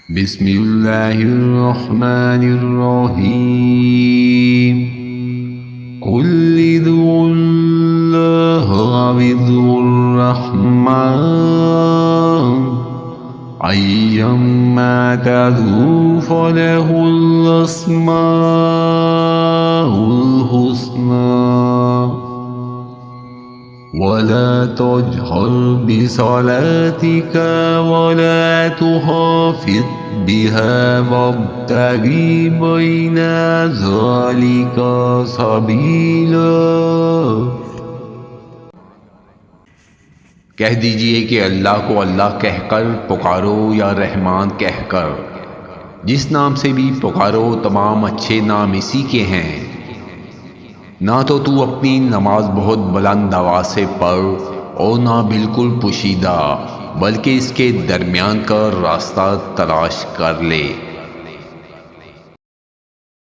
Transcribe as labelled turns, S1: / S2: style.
S1: बिस्मिल्लाहिर्रहमानिर्रहीम। कुल इदुल्लाह विदुर्रहमान अय्यम्मा तदू फलहुल अस्माउल हुस्ना वला तजहर बिसलातिका वला तुखाफित बिहा वब्तगी बैना ज़ालिका सबीला। कह दीजिए कि अल्लाह को अल्लाह कहकर पुकारो या रहमान कहकर, जिस नाम से भी पुकारो तमाम अच्छे नाम इसी के हैं। ना तो तू अपनी नमाज बहुत बुलंद आवाज़ से पढ़ और ना बिल्कुल पोशीदा, बल्कि इसके दरमियान का रास्ता तलाश कर ले।